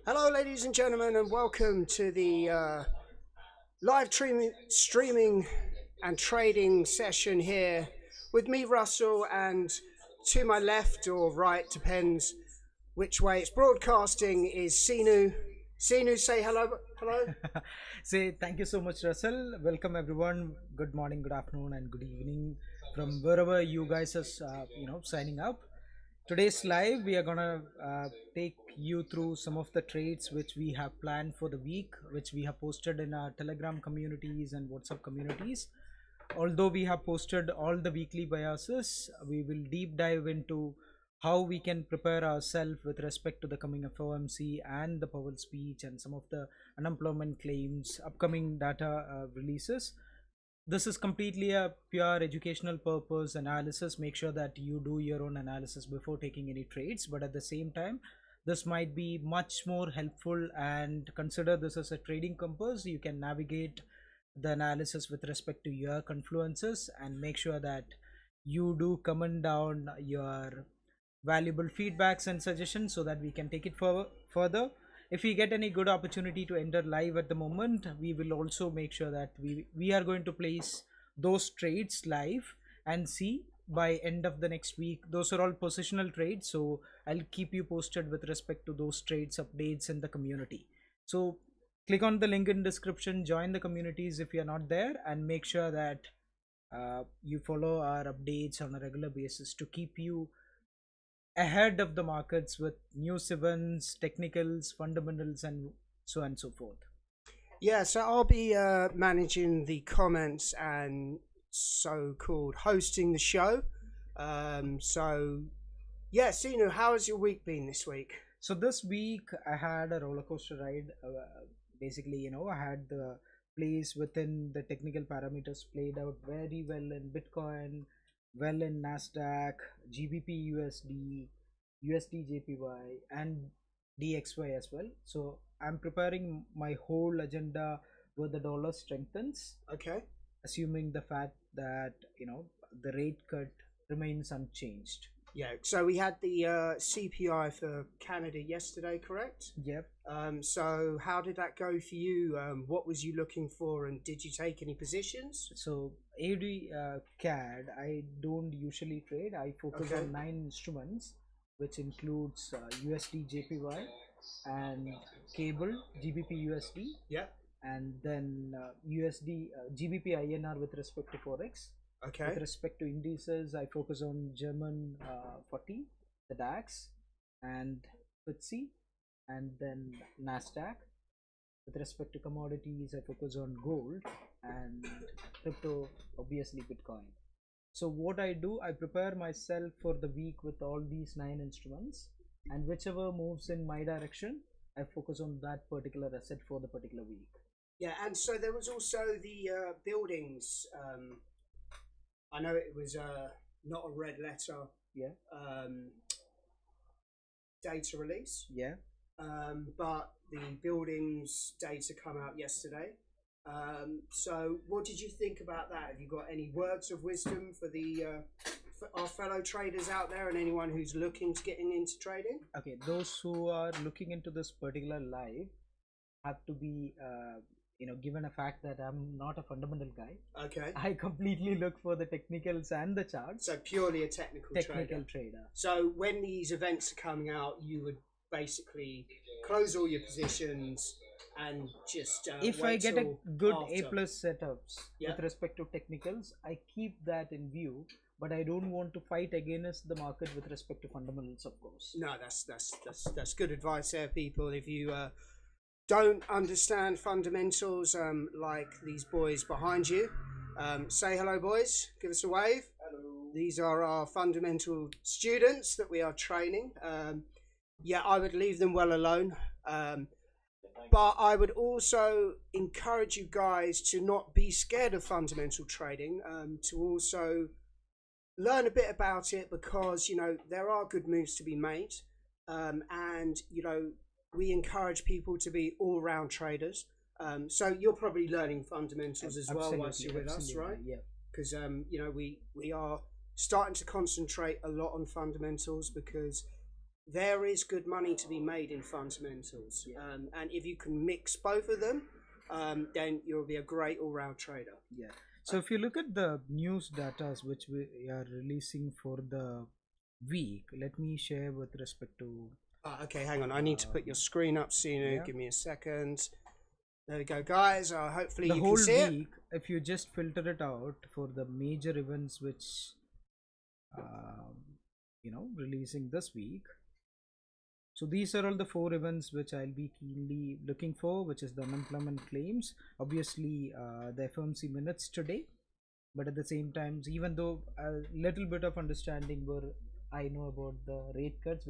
Hello, ladies and gentlemen, and welcome to the live streaming and trading session here with me, Russell, and to my left or right, depends which way it's broadcasting, is Sinu. Sinu, say hello. Hello. Say thank you so much, Russell. Welcome everyone. Good morning, good afternoon, and good evening from wherever you guys are, signing up. Today's live, we are gonna take you through some of the trades which we have planned for the week, which we have posted in our Telegram communities and WhatsApp communities. Although we have posted all the weekly biases, we will deep dive into how we can prepare ourselves with respect to the coming FOMC and the Powell speech and some of the unemployment claims, upcoming data releases. This is completely a pure educational purpose analysis. Make sure that you do your own analysis before taking any trades, but at the same time, this might be much more helpful, and consider this as a trading compass. You can navigate the analysis with respect to your confluences and make sure that you do comment down your valuable feedbacks and suggestions so that we can take it further. If we get any good opportunity to enter live at the moment, we will also make sure that we are going to place those trades live and see by end of the next week. Those are all positional trades, so I'll keep you posted with respect to those trades updates in the community. So click on the link in description, join the communities if you're not there, and make sure that you follow our updates on a regular basis to keep you ahead of the markets with news events, technicals, fundamentals, and so on and so forth. Yeah, so I'll be managing the comments and so-called hosting the show. Yeah, Sinu, how has your week been this week? So this week I had a roller coaster ride. Basically, I had the plays within the technical parameters played out very well in Bitcoin, well in Nasdaq, GBP USD, USD JPY, and DXY as well. So I'm preparing my whole agenda where the dollar strengthens. Okay. Assuming the fact that the rate cut remains unchanged. Yeah, so we had the CPI for Canada yesterday, correct? Yep. So how did that go for you? What was you looking for, and did you take any positions? So AUD CAD, I don't usually trade. I focus on 9 instruments, which includes USD JPY and cable GBP USD. Yeah. And then USD GBP INR with respect to Forex. Okay. With respect to indices, I focus on German 40, the DAX, and FTSE, and then Nasdaq. With respect to commodities, I focus on gold and crypto, obviously Bitcoin. So what I do, I prepare myself for the week with all these 9 instruments, and whichever moves in my direction, I focus on that particular asset for the particular week. Yeah, and so there was also the buildings. I know it was not a red letter. Yeah. Data release. Yeah. But the buildings data come out yesterday. So what did you think about that? Have you got any words of wisdom for for our fellow traders out there and anyone who's looking to getting into trading? Okay, those who are looking into this particular live have to be given a fact that I'm not a fundamental guy. Okay. I completely look for the technicals and the charts. So purely a technical trader. So when these events are coming out, you would basically close all your positions and just if I get a good A+ setups with respect to technicals, I keep that in view, but I don't want to fight against the market with respect to fundamentals, of course. No, that's good advice there, people. If you don't understand fundamentals like these boys behind you, say hello, boys. Give us a wave. Hello. These are our fundamental students that we are training. Yeah, I would leave them well alone. But I would also encourage you guys to not be scared of fundamental trading, to also learn a bit about it, because there are good moves to be made, and we encourage people to be all-round traders. So you're probably learning fundamentals as well whilst you're with us, right? Yeah. Because we are starting to concentrate a lot on fundamentals, because there is good money to be made in fundamentals. And if you can mix both of them, then you'll be a great all-round trader. Yeah. So if you look at the news data which we are releasing for the week, let me share with respect to. Okay, hang on. I need to put your screen up, Sinu. Yeah. Give me a second. There we go, guys. Hopefully The you whole can see week, it. if you just filter it out for the major events which, releasing this week. So these are all the 4 events which I'll be keenly looking for, which is the unemployment claims, obviously the FOMC minutes today, but at the same time, even though a little bit of understanding where I know about the rate cuts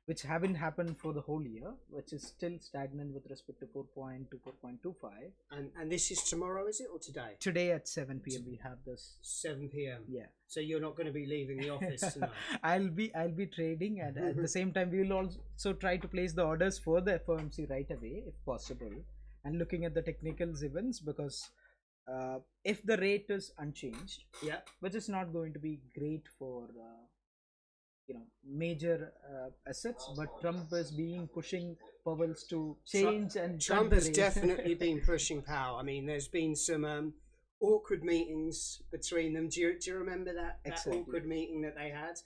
which haven't happened for the whole year, which is still stagnant with respect to 4.2, 4.25. And this is tomorrow, is it, or today? Today at 7 p.m. we have this. 7 p.m. Yeah. So you're not going to be leaving the office tonight? I'll be trading, and at the same time we will also try to place the orders for the FOMC right away if possible, and looking at the technicals events, because if the rate is unchanged, yeah, which is not going to be great for major assets, but Trump is pushing Powell's to change, and Trump has definitely been pushing Powell. I mean, there's been some awkward meetings between them. Do you remember that Exactly. awkward meeting that they had?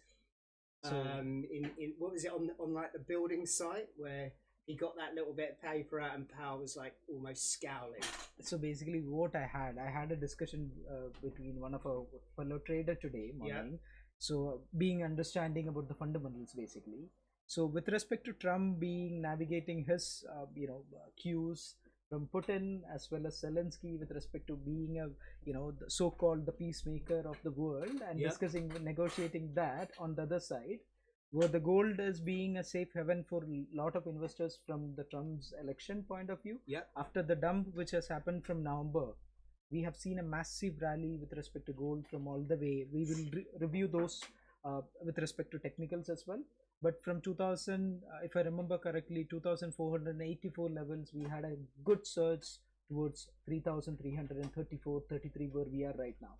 So, in what was it, on like the building site, where he got that little bit of paper out and Powell was like almost scowling. So basically what I had a discussion between one of our fellow trader today morning. Yeah. So being understanding about the fundamentals basically. So with respect to Trump navigating his cues from Putin as well as Zelensky with respect to being the so-called the peacemaker of the world, and discussing negotiating that on the other side, where the gold is being a safe haven for a lot of investors from the Trump's election point of view. After the dump which has happened from November, we have seen a massive rally with respect to gold from all the way. We will review those with respect to technicals as well. But from 2000, if I remember correctly, 2484 levels, we had a good surge towards 3334, 33 where we are right now.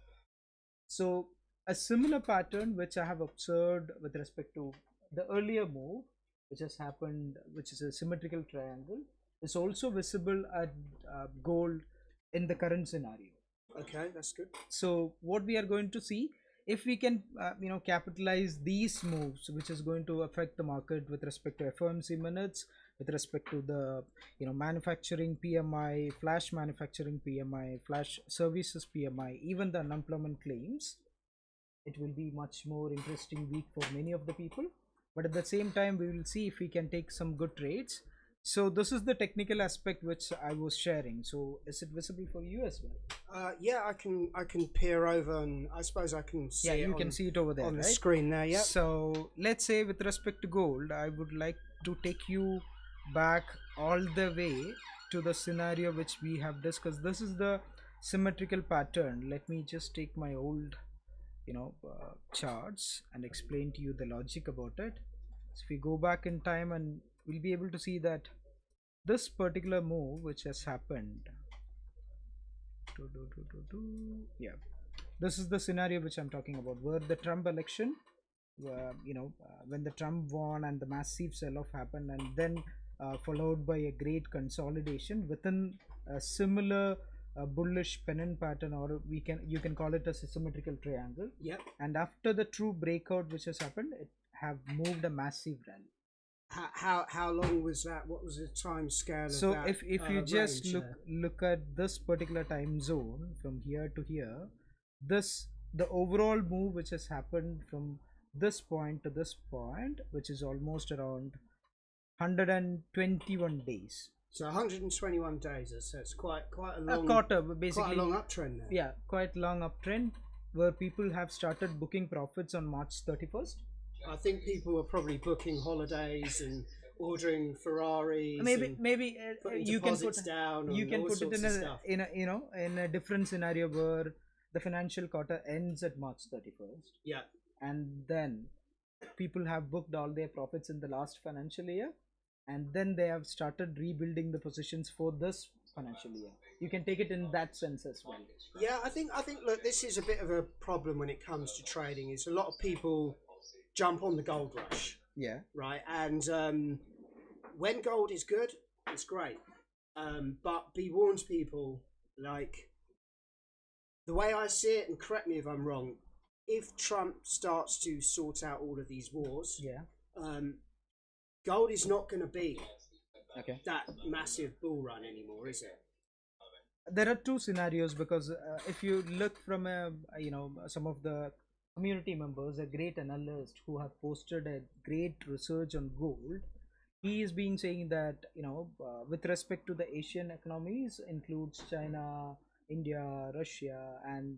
So a similar pattern which I have observed with respect to the earlier move which has happened, which is a symmetrical triangle, is also visible at gold in the current scenario. Okay, that's good. So what we are going to see, if we can capitalize these moves, which is going to affect the market with respect to FOMC minutes, with respect to the manufacturing PMI, flash manufacturing PMI, flash services PMI, even the unemployment claims, it will be much more interesting week for many of the people. But at the same time, we will see if we can take some good trades. So this is the technical aspect which I was sharing. So is it visible for you as well? Yeah, I can peer over, and I suppose I can see you can see it over there on the right? screen there. Yeah. So let's say with respect to gold, I would like to take you back all the way to the scenario which we have discussed. This is the symmetrical pattern. Let me just take my old charts and explain to you the logic about it. So if we go back in time, and we'll be able to see that this particular move which has happened, this is the scenario which I'm talking about, where the Trump election, when the Trump won and the massive sell-off happened, and then followed by a great consolidation within a similar bullish pennant pattern, or you can call it as a symmetrical triangle. Yep. And after the true breakout which has happened, it have moved a massive rally. How long was that? What was the time scale? So of that, if you just look at this particular time zone from here to here, the overall move which has happened from this point to this point, which is almost around 121 days. So 121 days, so it's quite a long quarter, basically. Quite a long uptrend there. Yeah, quite long uptrend, where people have started booking profits on March 31st. I think people were probably booking holidays and ordering Ferraris. Maybe you can put down. You can put it in a different scenario where the financial quarter ends at March 31st. Yeah. And then people have booked all their profits in the last financial year, and then they have started rebuilding the positions for this financial year. You can take it in that sense as well. Yeah, I think look, this is a bit of a problem when it comes to trading. Is a lot of people jump on the gold rush. Yeah. Right. And when gold is good, it's great. But be warned, people, like, the way I see it, and correct me if I'm wrong, if Trump starts to sort out all of these wars, gold is not going to be that massive bull run anymore, is it? There are two scenarios, because if you look from some of the community members, a great analyst who have posted a great research on gold, he is being saying that with respect to the Asian economies, includes China, India, Russia, and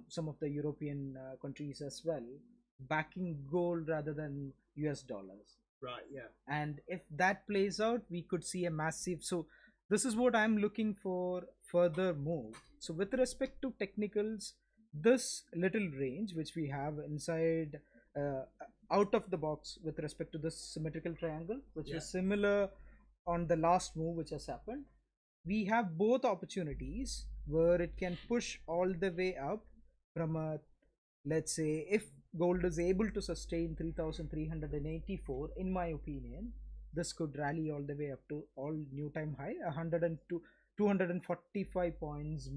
some of the European countries as well, backing gold rather than US dollars. Right. Yeah. And if that plays out, we could see a massive. So this is what I'm looking for further move. So with respect to technicals, this little range which we have inside out of the box with respect to this symmetrical triangle, which is similar on the last move which has happened, we have both opportunities where it can push all the way up from a, let's say, if gold is able to sustain 3384, in my opinion, this could rally all the way up to all new time high, 102 245 points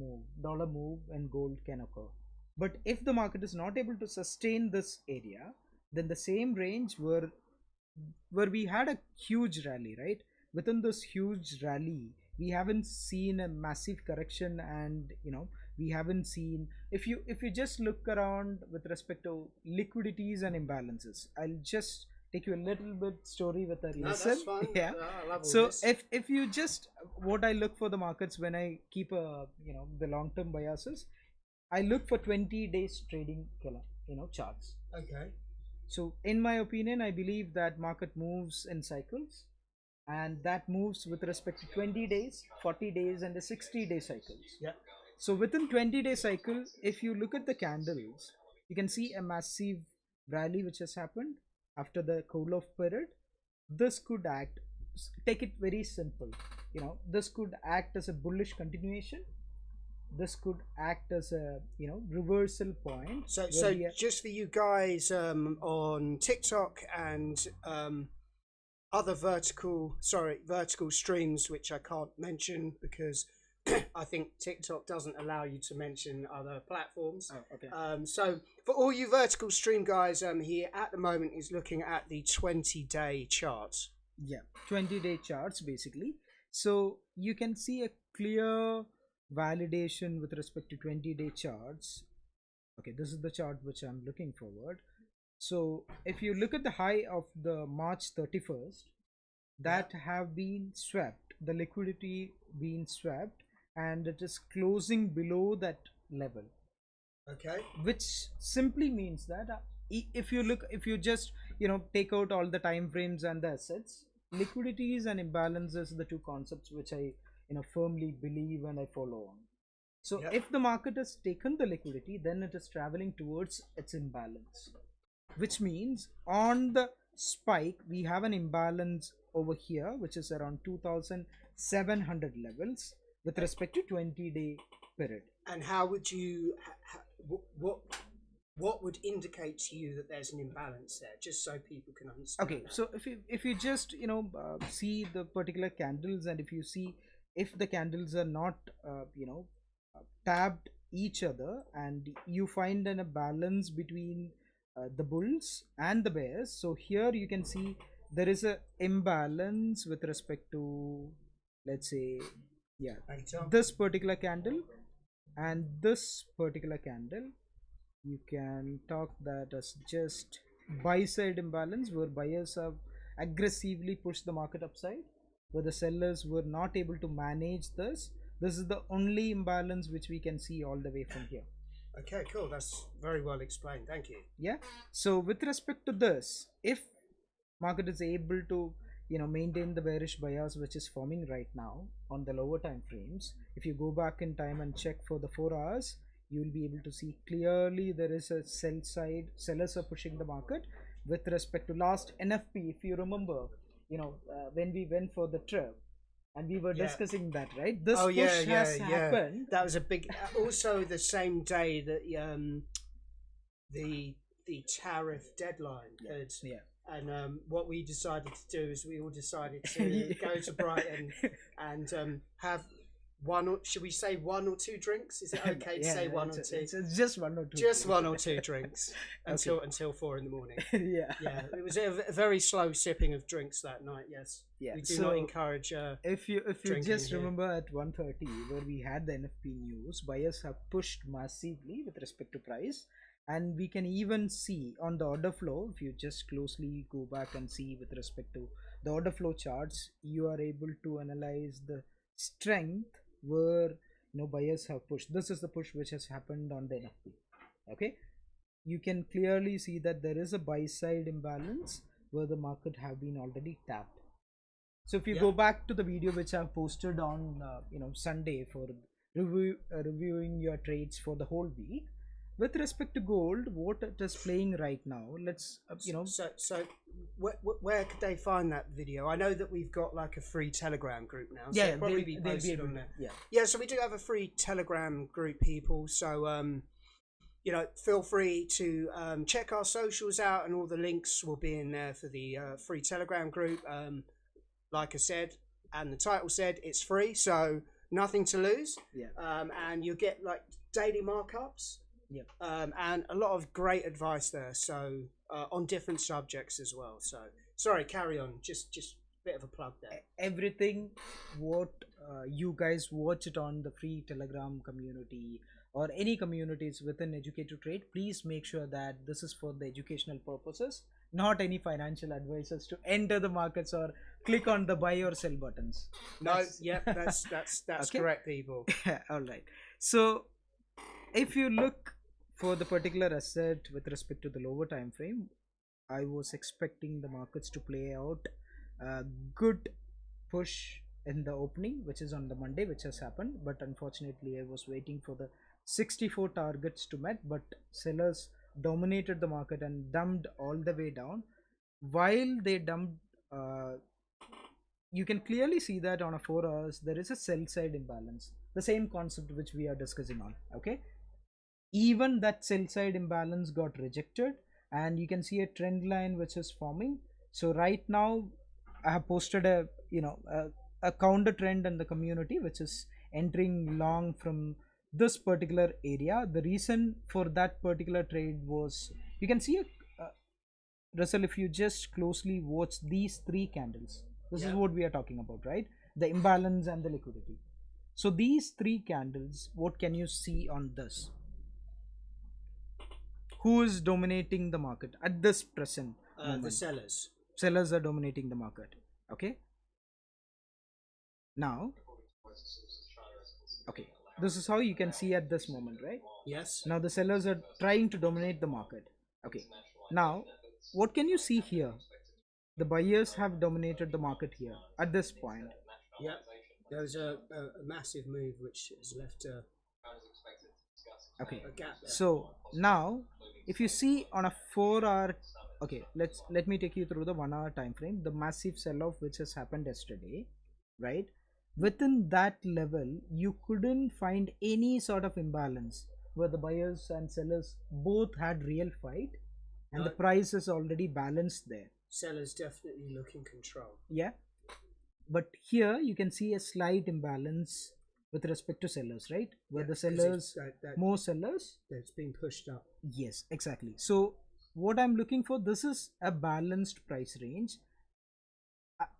dollar move, and gold can occur. But if the market is not able to sustain this area, then the same range where we had a huge rally, right? Within this huge rally, we haven't seen a massive correction, and we haven't seen, if you just look around with respect to liquidities and imbalances, I'll just take you a little bit story with a lesson. That's fine. Yeah. I love all So this. if you just, what I look for the markets when I keep the long term biases, I look for 20 days trading charts. Okay. So in my opinion, I believe that market moves in cycles, and that moves with respect to 20 days, 40 days, and the 60-day cycles. Yeah. So within 20-day cycle, if you look at the candles, you can see a massive rally which has happened after the cool off period. This could act, take it very simple, this could act as a bullish continuation. This could act as a reversal point. So just for you guys on TikTok and other vertical streams, which I can't mention because I think TikTok doesn't allow you to mention other platforms. Oh, okay. So for all you vertical stream guys, here at the moment is looking at the 20-day charts. Yeah, 20-day charts basically. So you can see a clear validation with respect to 20-day charts. Okay, this is the chart which I'm looking forward. So if you look at the high of the March 31st, that have been swept, the liquidity being swept, and it is closing below that level. Okay. Which simply means that if you just take out all the time frames and the assets, liquidities and imbalances, the two concepts which I firmly believe and I follow on. So if the market has taken the liquidity, then it is traveling towards its imbalance, which means on the spike we have an imbalance over here which is around 2700 levels with respect to 20-day period. And how would you what would indicate to you that there's an imbalance there, just so people can understand? Okay, so if you just see the particular candles, and if you see if the candles are not tabbed each other, and you find a balance between the bulls and the bears. So here you can see there is a imbalance with respect to, let's say, this particular candle and this particular candle. You can talk that as just buy side imbalance, where buyers have aggressively pushed the market upside, where the sellers were not able to manage this. This is the only imbalance which we can see all the way from here. Okay, cool. That's very well explained. Thank you. Yeah. So with respect to this, if market is able to maintain the bearish bias which is forming right now on the lower time frames, if you go back in time and check for the 4 hours, you will be able to see clearly there is a sell side. Sellers are pushing the market with respect to last NFP. If you remember, when we went for the trip and we were discussing that, right? This push has happened. That was a big. Also, the same day that the tariff deadline And what we decided to do is we all decided to go to Brighton and have one, or should we say one or two drinks? Is it okay to say one or two? It's just one or two. Just one or two drinks until 4 in the morning. Yeah. It was a very slow sipping of drinks that night. Yes. Yeah. We do not encourage. If you just remember at 1:30 where we had the NFP news, buyers have pushed massively with respect to price, and we can even see on the order flow. If you just closely go back and see with respect to the order flow charts, you are able to analyze the strength where buyers have pushed. This is the push which has happened on the NFP. Okay, you can clearly see that there is a buy side imbalance where the market have been already tapped. So if you go back to the video which I've posted on Sunday for reviewing your trades for the whole week, with respect to gold, what it is playing right now, let's So where could they find that video? I know that we've got like a free Telegram group now. So yeah, probably be posted on there. Yeah. So we do have a free Telegram group, people. So feel free to check our socials out, and all the links will be in there for the free Telegram group. Like I said, and the title said, it's free, so nothing to lose. And you'll get like daily markups. And a lot of great advice there, so on different subjects as well. So sorry, carry on. Just a bit of a plug there. Everything what you guys watch it on the free Telegram community or any communities within Educate to Trade, please make sure that this is for the educational purposes, not any financial advices to enter the markets or click on the buy or sell buttons. That's okay? Correct, people. All right. So if you look for the particular asset with respect to the lower time frame, I was expecting the markets to play out a good push in the opening, which is on the Monday, which has happened, but unfortunately I was waiting for the 64 targets to met, but sellers dominated the market and dumped all the way down. While they dumped, you can clearly see that on a 4 hours there is a sell side imbalance, the same concept which we are discussing on. Okay, even that sell side imbalance got rejected, and you can see a trend line which is forming. So right now I have posted a counter trend in the community which is entering long from this particular area. The reason for that particular trade was, you can see Russell, if you just closely watch these three candles, this is what we are talking about, right? The imbalance and the liquidity. So these three candles, what can you see on this? Who is dominating the market at this present moment? The sellers. Sellers are dominating the market. Okay. Now, okay, this is how you can see at this moment, right? Yes. Now the sellers are trying to dominate the market. Okay. Now, what can you see here? The buyers have dominated the market here at this point. Yeah. There was a massive move which has left a gap there. So now, if you see on a 4 hour, okay, let me take you through the 1 hour time frame. The massive sell-off which has happened yesterday, right? Within that level, you couldn't find any sort of imbalance where the buyers and sellers both had real fight, and the price is already balanced there. Sellers definitely look in control. Yeah, but here you can see a slight imbalance with respect to sellers, right? Where the sellers, more sellers, it's being pushed up. Yes, exactly. So what I'm looking for, this is a balanced price range.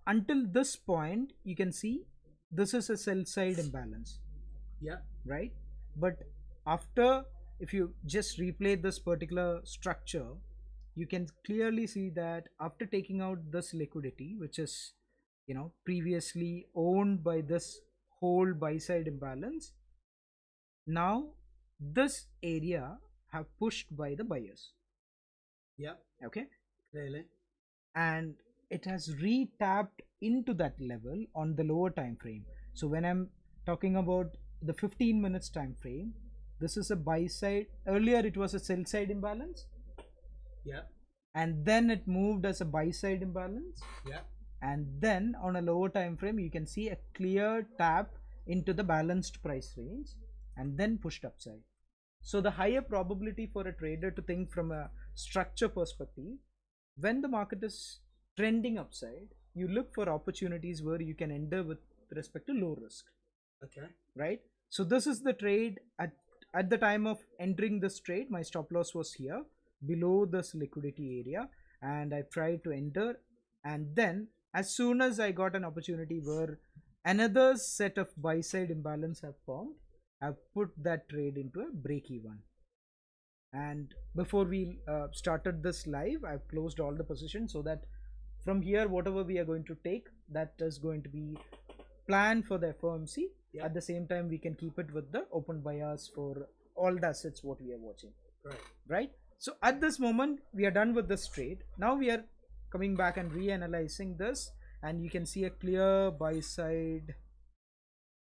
Until this point, you can see this is a sell side imbalance. Yeah. Right. But after, if you just replay this particular structure, you can clearly see that after taking out this liquidity, which is previously owned by this whole buy side imbalance, now this area have pushed by the buyers. Yeah. Okay. Clearly. And it has re-tapped into that level on the lower time frame. So when I'm talking about the 15 minutes time frame, this is a buy side. Earlier it was a sell side imbalance. Yeah. And then it moved as a buy side imbalance. Yeah. And then on a lower time frame, you can see a clear tap into the balanced price range and then pushed upside. So the higher probability for a trader to think from a structure perspective, when the market is trending upside, you look for opportunities where you can enter with respect to low risk. Okay. Right? So this is the trade. At the time of entering this trade, my stop loss was here below this liquidity area, and I tried to enter, and then as soon as I got an opportunity where another set of buy side imbalance have formed, I've put that trade into a break even. And before we started this live, I've closed all the positions, so that from here whatever we are going to take, that is going to be planned for the FOMC. Yeah. At the same time, we can keep it with the open bias for all the assets what we are watching. Right? So at this moment we are done with this trade. Now we are coming back and reanalyzing this, and you can see a clear buy side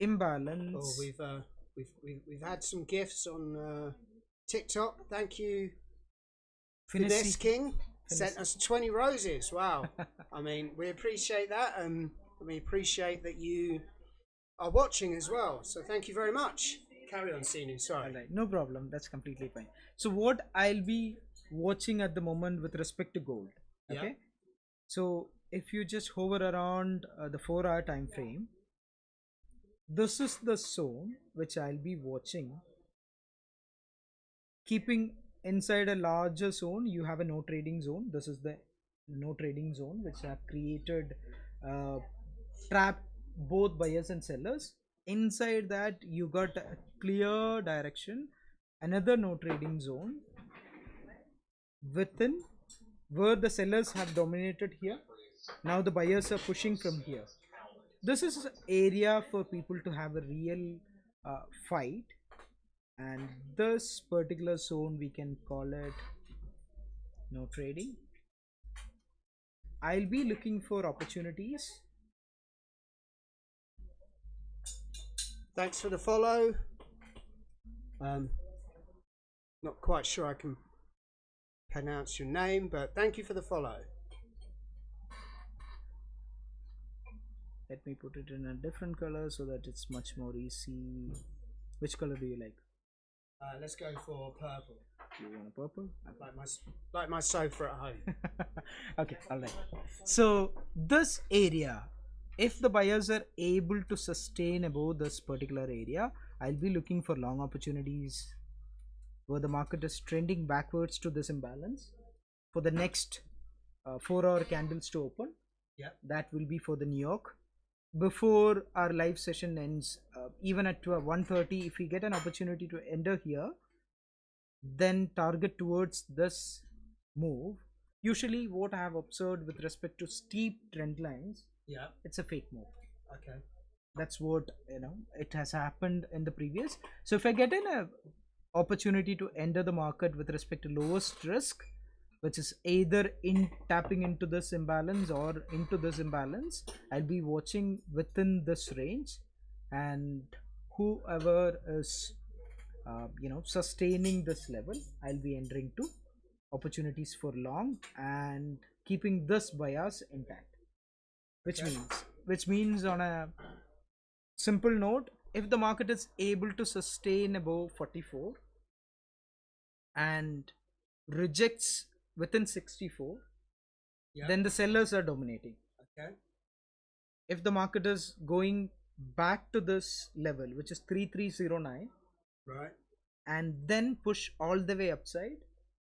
imbalance. Oh, we've had some gifts on TikTok. Thank you, Finesse King. Sent us 20 roses. Wow. I mean, we appreciate that, and we appreciate that you are watching as well. So thank you very much. Carry on, Sinu. Sorry. All right, no problem. That's completely fine. So what I'll be watching at the moment with respect to gold. Okay. Yeah. So if you just hover around the 4-hour time frame, this is the zone which I'll be watching. Keeping inside a larger zone, you have a no trading zone. This is the no trading zone which have created trap both buyers and sellers. Inside that you got a clear direction, another no trading zone within where the sellers have dominated here. Now the buyers are pushing from here. This is an area for people to have a real fight, and this particular zone we can call it no trading. I'll be looking for opportunities. Thanks for the follow. Not quite sure I can pronounce your name, but thank you for the follow. Let me put it in a different color so that it's much more easy. Which color do you like? Let's go for purple. You want a purple? Like my sofa at home. Okay, alright. So this area, if the buyers are able to sustain above this particular area, I'll be looking for long opportunities where the market is trending backwards to this imbalance for the next 4-hour candles to open. Yeah, that will be for the New York. Before our live session ends, even at 1:30, if we get an opportunity to enter here, then target towards this move. Usually what I have observed with respect to steep trend lines, yeah, it's a fake move. Okay, that's what it has happened in the previous. So if I get in a opportunity to enter the market with respect to lowest risk, which is either in tapping into this imbalance or into this imbalance, I'll be watching within this range, and whoever is sustaining this level, I'll be entering to opportunities for long and keeping this bias intact, which means on a simple note, if the market is able to sustain above 44 and rejects within 64, yeah, then the sellers are dominating. Okay. If the market is going back to this level, which is 3309, right, and then push all the way upside,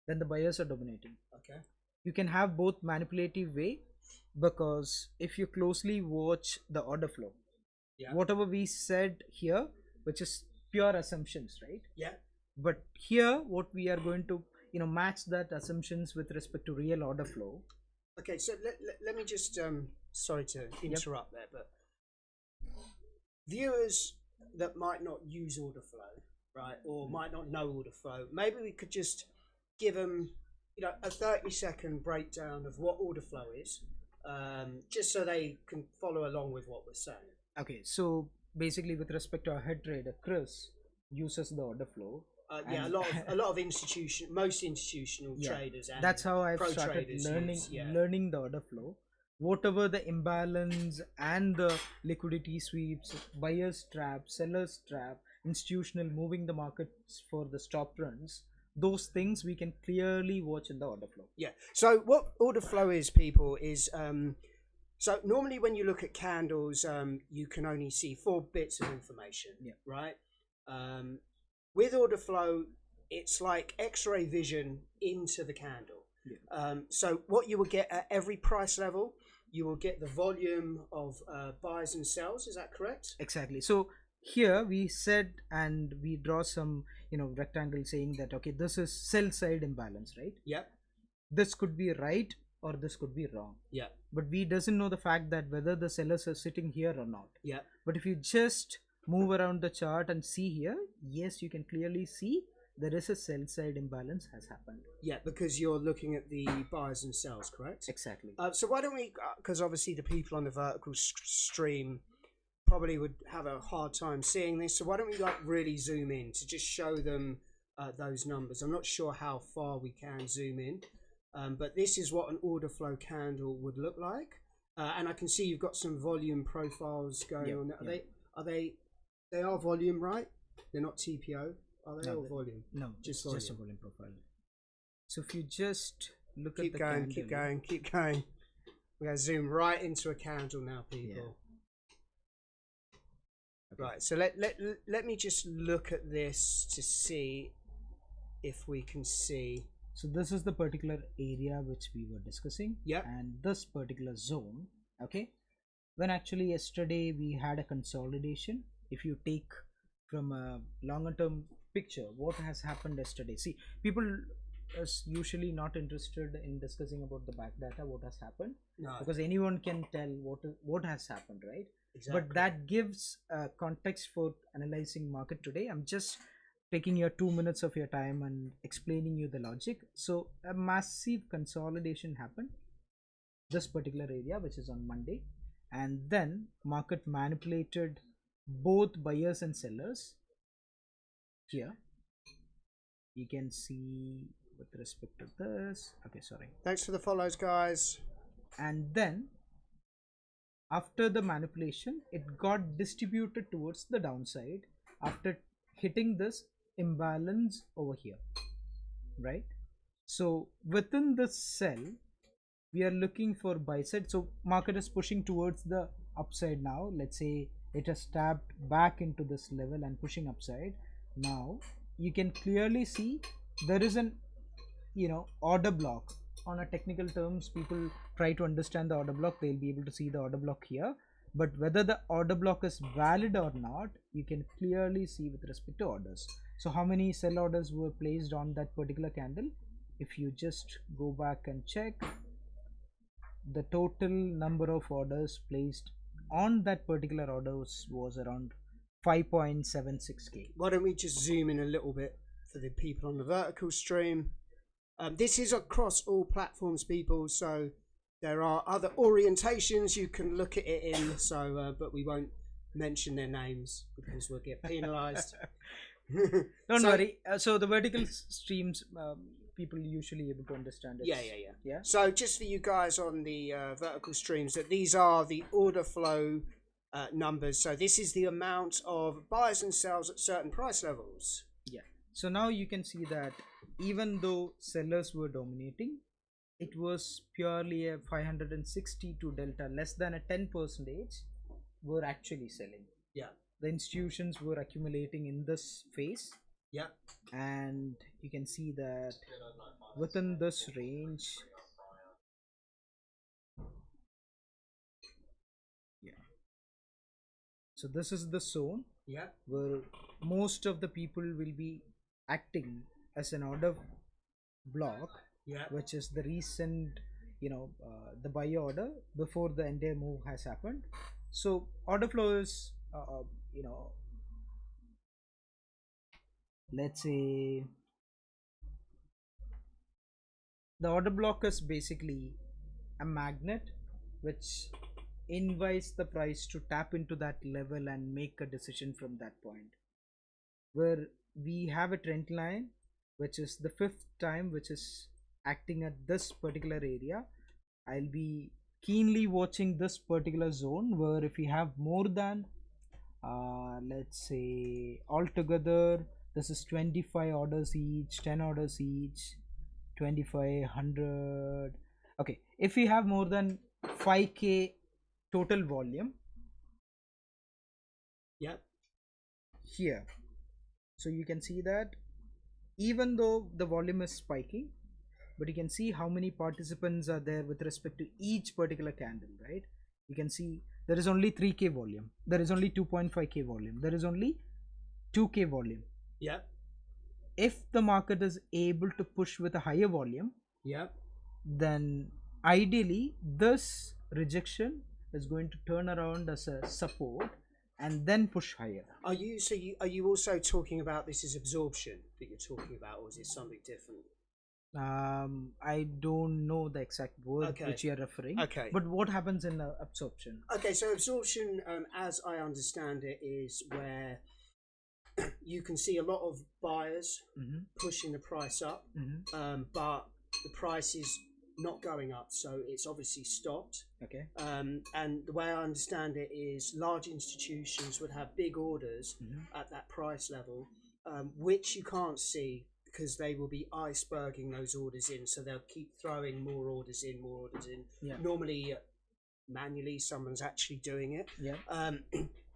then the buyers are dominating. Okay. You can have both manipulative way, because if you closely watch the order flow, yeah, whatever we said here, which is pure assumptions, right? Yeah. But here what we are going to match that assumptions with respect to real order flow. Okay, so let me just sorry to interrupt, yep, there, but viewers that might not use order flow, right, or might not know order flow, maybe we could just give them a 30-second breakdown of what order flow is, just so they can follow along with what we're saying. Okay, so basically with respect to our head trader Chris uses the order flow. Yeah, a lot of most institutional traders. And that's how I've started learning the order flow. Whatever the imbalance and the liquidity sweeps, buyers trap, sellers trap, institutional moving the markets for the stop runs, those things we can clearly watch in the order flow. Yeah. So what order flow is, people, is so normally when you look at candles, you can only see 4 bits of information. Yeah. Right. With order flow, it's like X-ray vision into the candle. Yeah. So what you will get at every price level, you will get the volume of buys and sells. Is that correct? Exactly. So here we said, and we draw some rectangle saying that okay, this is sell side imbalance, right? Yeah. This could be right or this could be wrong. Yeah. But we doesn't know the fact that whether the sellers are sitting here or not. Yeah. But if you just move around the chart and see here, yes, you can clearly see there is a sell side imbalance has happened. Yeah, because you're looking at the buyers and sells, correct? Exactly. So why don't we, because obviously the people on the vertical stream probably would have a hard time seeing this, so why don't we like really zoom in to just show them those numbers. I'm not sure how far we can zoom in, but this is what an order flow candle would look like, and I can see you've got some volume profiles going on. They are volume, right? They're not TPO. Are they all volume? No, just a volume profile. So if you just look at the candle. Keep going. We're going to zoom right into a candle now, people. Yeah. Okay. Right, so let me just look at this to see if we can see. So this is the particular area which we were discussing. Yeah. And this particular zone, okay, when actually yesterday we had a consolidation. If you take from a longer term picture, what has happened yesterday? See, people is usually not interested in discussing about the back data, what has happened, because anyone can tell what has happened, right? Exactly. But that gives context for analyzing market today. I'm just taking your 2 minutes of your time and explaining you the logic. So a massive consolidation happened this particular area, which is on Monday, and then market manipulated both buyers and sellers. Here you can see with respect to this. Okay, sorry. Thanks for the follows, guys. And then after the manipulation, it got distributed towards the downside after hitting this imbalance over here, right? So within the cell, we are looking for buy side. So market is pushing towards the upside now. Let's say it has tapped back into this level and pushing upside. Now you can clearly see there is an order block. On a technical terms, people try to understand the order block, they'll be able to see the order block here, but whether the order block is valid or not, you can clearly see with respect to orders. So how many sell orders were placed on that particular candle? If you just go back and check, the total number of orders placed on that particular orders was around 5.76k. Why don't we just zoom in a little bit for the people on the vertical stream? This is across all platforms, people, so there are other orientations you can look at it in, so but we won't mention their names because we'll get penalized. Don't worry. So the vertical streams, people usually able to understand it. Yeah. So just for you guys on the vertical streams, that these are the order flow numbers. So this is the amount of buys and sells at certain price levels. Yeah. So now you can see that even though sellers were dominating, it was purely a 562 delta, less than a 10% were actually selling. Yeah. The institutions were accumulating in this phase. Yeah. And you can see that within this range, so this is the zone where most of the people will be acting as an order block, which is the recent the buy order before the entire move has happened. So order flow is let's say the order block is basically a magnet which invites the price to tap into that level and make a decision from that point, where we have a trend line which is the 5th time which is acting at this particular area. I'll be keenly watching this particular zone, where if we have more than let's say altogether the this is 25 orders each, 10 orders each, 25, 100. Okay, if we have more than 5k total volume, yep, here, so you can see that even though the volume is spiking, but you can see how many participants are there with respect to each particular candle, right? You can see there is only 3k volume, there is only 2.5k volume, there is only 2k volume. yep, If the market is able to push with a higher volume, yep, then ideally this rejection is going to turn around as a support and then push higher. Are you also talking about this as absorption that you're talking about, or is it something different? I don't know the exact word which you are referring. Okay. But what happens in absorption? Okay, so absorption, as I understand it, is where you can see a lot of buyers pushing the price up, but the price is not going up, so it's obviously stopped. Okay. And the way I understand it is large institutions would have big orders at that price level, which you can't see because they will be iceberging those orders in, so they'll keep throwing more orders in. Yeah. Normally manually someone's actually doing it. Yeah.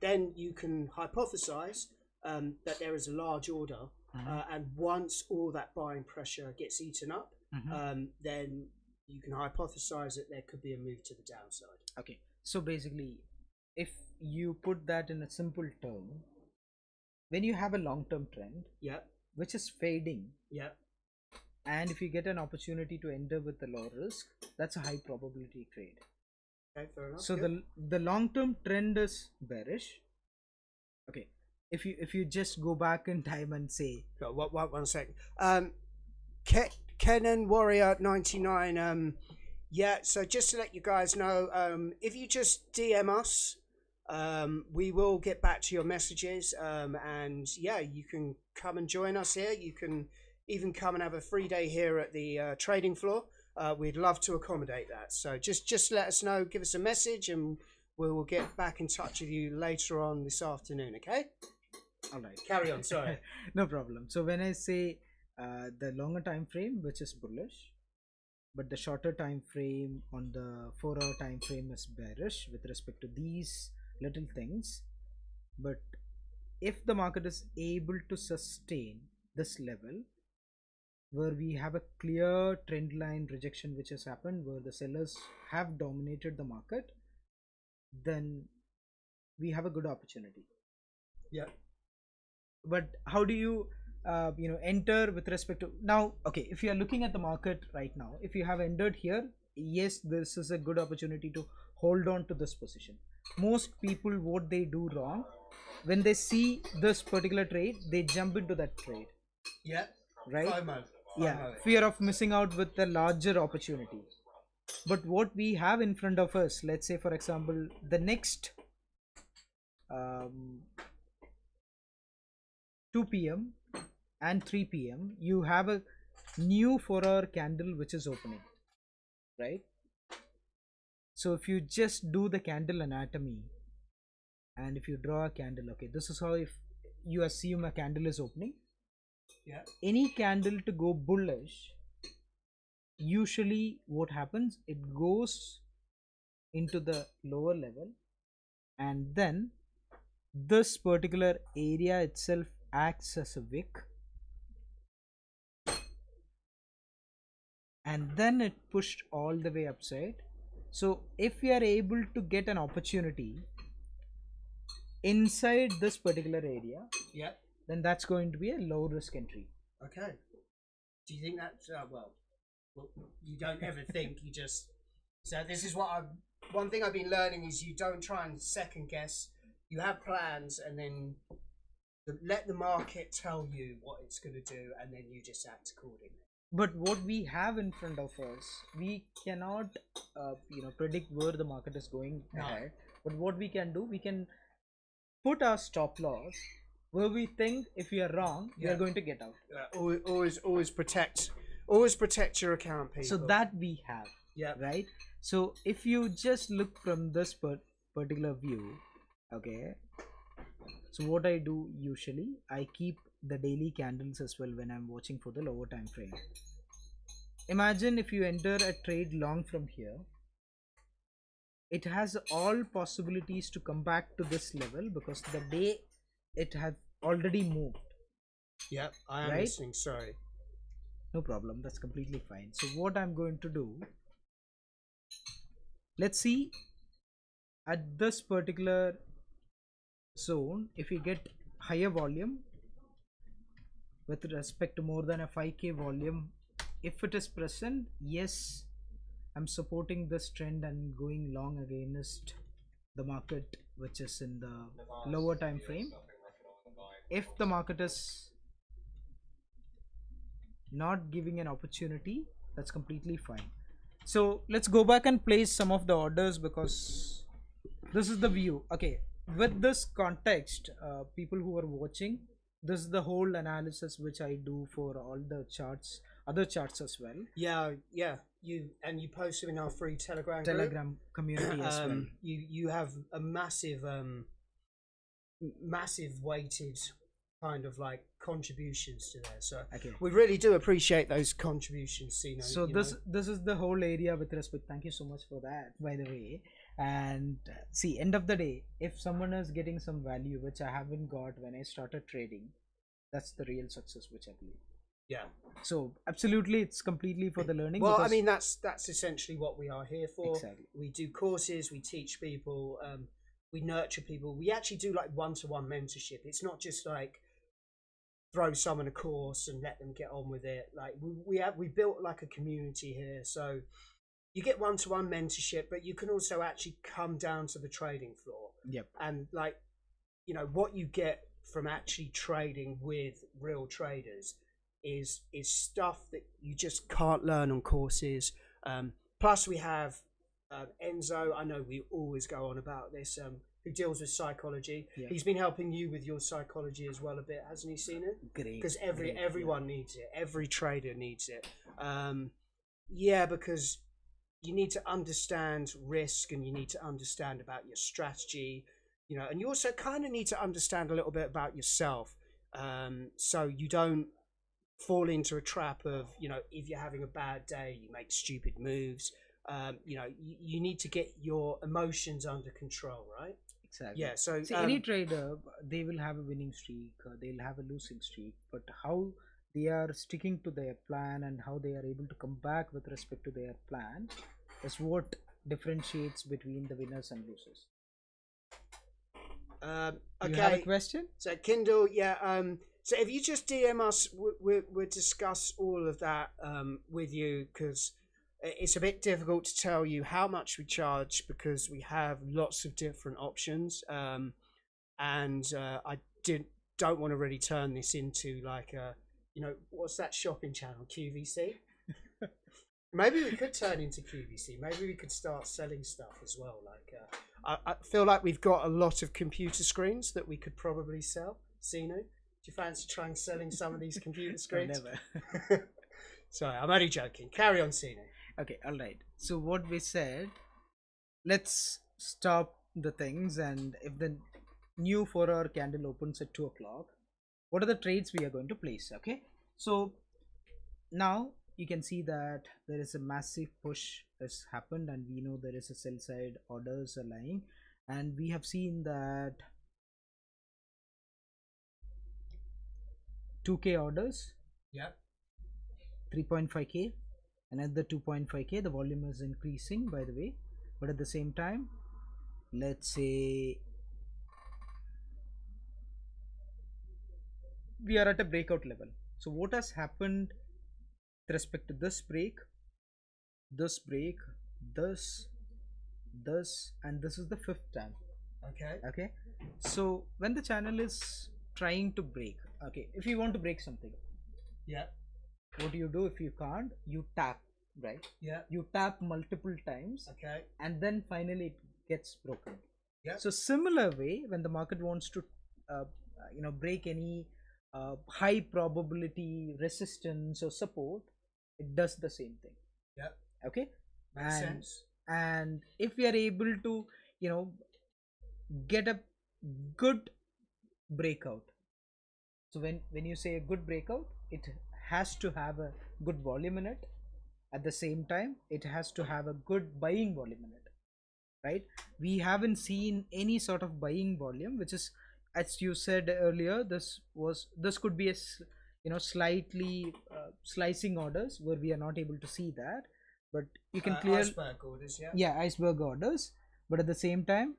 Then you can hypothesize that there is a large order, and once all that buying pressure gets eaten up, then you can hypothesize that there could be a move to the downside. Okay, so basically if you put that in a simple term, when you have a long-term trend, yeah, which is fading, yeah, and if you get an opportunity to enter with a low risk, that's a high probability trade. Okay, fair enough. So the long-term trend is bearish. Okay, if you just go back in time and say, one second, Kenan Warrior 99, yeah, so just to let you guys know, if you just DM us, we will get back to your messages, and yeah, you can come and join us here. You can even come and have a free day here at the trading floor. We'd love to accommodate that, so just let us know, give us a message, and we will get back in touch with you later on this afternoon. Okay, all right, carry on. Sorry. No problem. So when I say the longer time frame, which is bullish, but the shorter time frame on the 4-hour time frame is bearish with respect to these little things. But if the market is able to sustain this level where we have a clear trend line rejection which has happened, where the sellers have dominated the market, then we have a good opportunity. Yeah. But how do you enter with respect to now? Okay, if you are looking at the market right now, if you have entered here, yes, this is a good opportunity to hold on to this position. Most people, what they do wrong, when they see this particular trade, they jump into that trade. Yeah, right. FOMO. Yeah, fear of missing out with the larger opportunity. But what we have in front of us, let's say for example the next 2 p.m. and 3 p.m. you have a new 4-hour candle which is opening, right? So if you just do the candle anatomy, and if you draw a candle, okay, this is how, if you assume a candle is opening, yeah, any candle to go bullish, usually what happens, it goes into the lower level, and then this particular area itself acts as a wick, and then it pushed all the way upside. So if we are able to get an opportunity inside this particular area, yeah, then that's going to be a low risk entry. Okay. Do you think that's well, you don't ever think, you just, so this is what one thing I've been learning is you don't try and second guess. You have plans, and then let the market tell you what it's going to do, and then you just act accordingly. But what we have in front of us, we cannot predict where the market is going ahead. But what we can do, we can put our stop loss where we think if we are wrong, we are going to get out. Always protect your account, people. So that we have. Yeah. Right. So if you just look from this particular view, okay, So what I do usually, I keep the daily candles as well when I'm watching for the lower time frame. Imagine if you enter a trade long from here, it has all possibilities to come back to this level because the day it has already moved. Yep, I am right? listening. Sorry. No problem, that's completely fine. So what I'm going to do, let's see at this particular zone if we get higher volume with respect to more than a 5k volume. If it is present, yes, I'm supporting this trend and going long against the market which is in the lower time frame. If the market is not giving an opportunity, that's completely fine. So let's go back and place some of the orders because this is the view. Okay, with this context, people who are watching, this is the whole analysis which I do for all the charts, other charts as well. Yeah, you post them in our free Telegram community as well. You have a massive weighted kind of like contributions to there, so okay, we really do appreciate those contributions. So this is the whole area with respect. Thank you so much for that, by the way. And see, end of the day, if someone is getting some value which I haven't got when I started trading, that's the real success which I believe. Yeah, so absolutely, it's completely for the learning. Well, I mean, that's essentially what we are here for. Exactly. We do courses, we teach people, we nurture people. We actually do like one-to-one mentorship. It's not just like throw someone a course and let them get on with it. Like we built like a community here, so you get one-to-one mentorship, but you can also actually come down to the trading floor. Yep. And like, you know, what you get from actually trading with real traders is stuff that you just can't learn on courses. Plus we have Enzo, I know we always go on about this, who deals with psychology. Yeah. He's been helping you with your psychology as well a bit, hasn't he, Sina? Great. Because everyone needs it. Every trader needs it. Yeah, because you need to understand risk and you need to understand about your strategy, you know, and you also kind of need to understand a little bit about yourself, so you don't fall into a trap of, you know, if you're having a bad day, you make stupid moves. You know, you need to get your emotions under control, right? Exactly. Yeah. So see, any trader, they will have a winning streak, they'll have a losing streak, but how they are sticking to their plan and how they are able to come back with respect to their plan is what differentiates between the winners and losers. Okay. You have a question? So Kindle, yeah. So if you just DM us, we'll discuss all of that with you, because it's a bit difficult to tell you how much we charge because we have lots of different options, and I don't want to really turn this into like a, you know, what's that shopping channel, QVC? Maybe we could turn into QVC. Maybe we could start selling stuff as well. Like I feel like we've got a lot of computer screens that we could probably sell. Sino, do you fancy trying selling some of these computer screens? Never. Sorry, I'm only joking. Carry on, Sino. Okay, all right. So what we said, let's stop the things, and if the new 4-hour candle opens at 2 o'clock, what are the trades we are going to place? Okay, so now you can see that there is a massive push has happened, and we know there is a sell side orders are lying, and we have seen that 2k orders, yeah, 3.5k, another 2.5k. the volume is increasing, by the way, but at the same time, let's say we are at a breakout level. So what has happened with respect to this break, this, and this is the 5th time. Okay, so when the channel is trying to break, okay, if you want to break something, yeah, what do you do? If you can't, you tap, right? Yeah, you tap multiple times, okay, and then finally it gets broken. Yeah. So similar way, when the market wants to you know, break any high probability resistance or support, it does the same thing. Yeah. Okay. Makes sense. And if we are able to, you know, get a good breakout. So when you say a good breakout, it has to have a good volume in it. At the same time, it has to have a good buying volume in it, right? We haven't seen any sort of buying volume, which is, as you said earlier, this could be a slightly slicing orders where we are not able to see that, but you can clear iceberg orders, yeah, iceberg orders. But at the same time,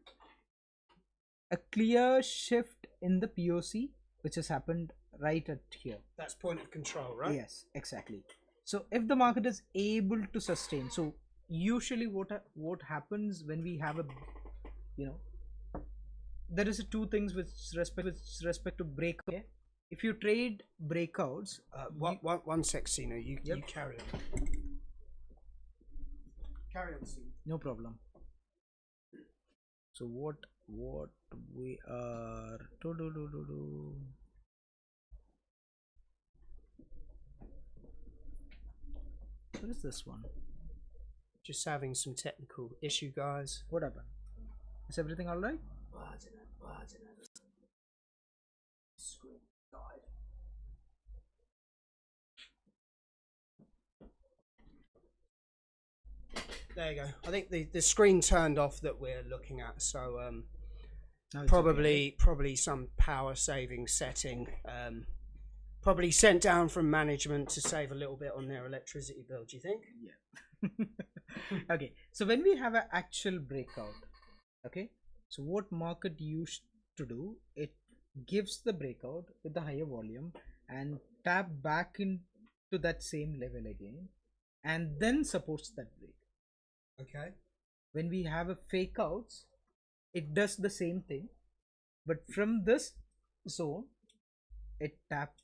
a clear shift in the POC which has happened right at here. That's point of control, right? Yes, exactly. So if the market is able to sustain, so usually what happens when we have a, there is two things with respect to break. Okay? If you trade breakouts, one sec, Sino, you carry on. Carry on, Sino. No problem. So what we are what is this one? Just having some technical issue, guys. What happened? Is everything all right? Screen died. There you go. I think the screen turned off that we're looking at, so probably some power saving setting. Probably sent down from management to save a little bit on their electricity bill. Do you think? Yeah. Okay. So when we have an actual breakout, okay. So what market used to do? It gives the breakout with the higher volume and tap back into that same level again, and then supports that break. Okay. When we have a fake outs, it does the same thing, but from this zone, it tapped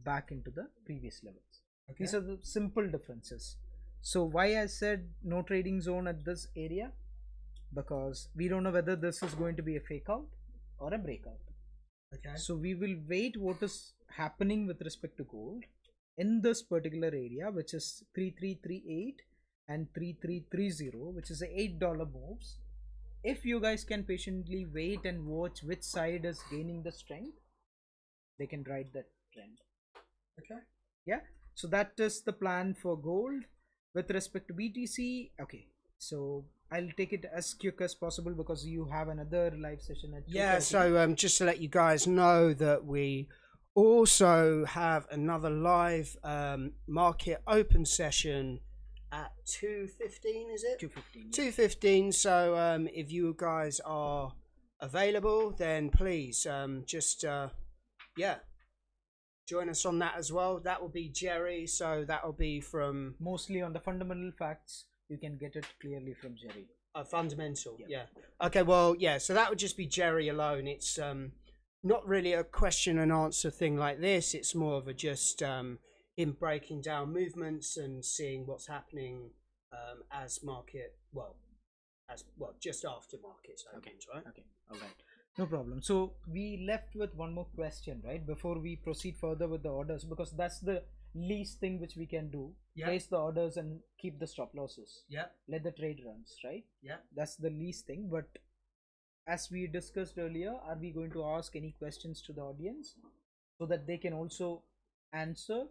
back into the previous levels. Okay. These are the simple differences. So why I said no trading zone at this area? Because we don't know whether this is going to be a fake out or a breakout. Okay. So we will wait what is happening with respect to gold in this particular area, which is 3338 and 3330, which is a $8 moves. If you guys can patiently wait and watch which side is gaining the strength, they can ride that trend. Okay. Yeah. So that is the plan for gold. With respect to BTC, okay. So I'll take it as quick as possible because you have another live session at 2:30. Yeah. So just to let you guys know that we also have another live market open session at 2:15. Is it 2:15? 2:15. So if you guys are available, then please yeah, join us on that as well. That will be Jerry, so that will be from mostly on the fundamental facts. You can get it clearly from Jerry. Fundamental, yeah. Okay, well, yeah, so that would just be Jerry alone. It's not really a question and answer thing like this. It's more of a just him breaking down movements and seeing what's happening as just after markets opens, right? Okay, all right. No problem. So we left with one more question, right? Before we proceed further with the orders, because that's the least thing which we can do. Yeah. Place the orders and keep the stop losses. Yeah. Let the trade runs, right? Yeah. That's the least thing. But as we discussed earlier, are we going to ask any questions to the audience so that they can also answer?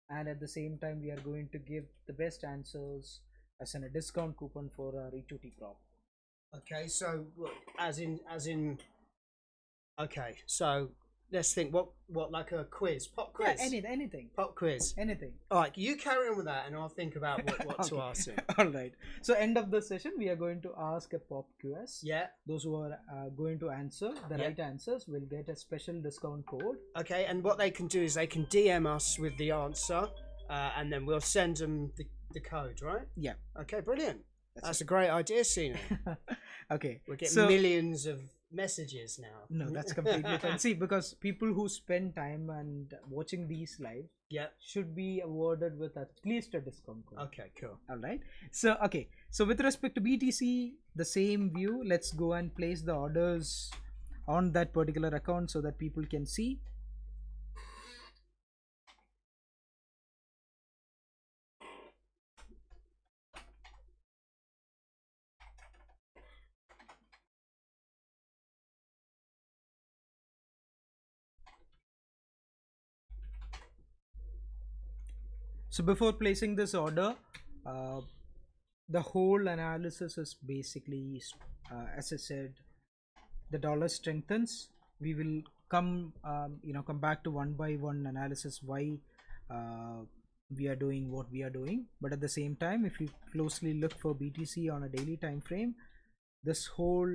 And at the same time, we are going to give the best answers as in a discount coupon for our E2T prop. Okay, so as in. Okay, so let's think. What like a quiz, pop quiz? Yeah, anything. Pop quiz. Anything. All right, you carry on with that, and I'll think about what to ask him. All right. So end of the session, we are going to ask a pop quiz. Yeah. Those who are going to answer the right answers will get a special discount code. Okay, and what they can do is they can DM us with the answer, and then we'll send them the code, right? Yeah. Okay, brilliant. That's a great idea, Sina. Okay. We'll get millions of messages now. No, that's completely fine. See, because people who spend time and watching these live should be awarded with at least a discount code. Okay, cool. All right. So so with respect to BTC, the same view. Let's go and place the orders on that particular account so that people can see. So before placing this order, uh, the whole analysis is basically, as I said, the dollar strengthens. We will come, come back to one by one analysis why uh, we are doing what we are doing. But at the same time, if you closely look for BTC on a daily time frame, this whole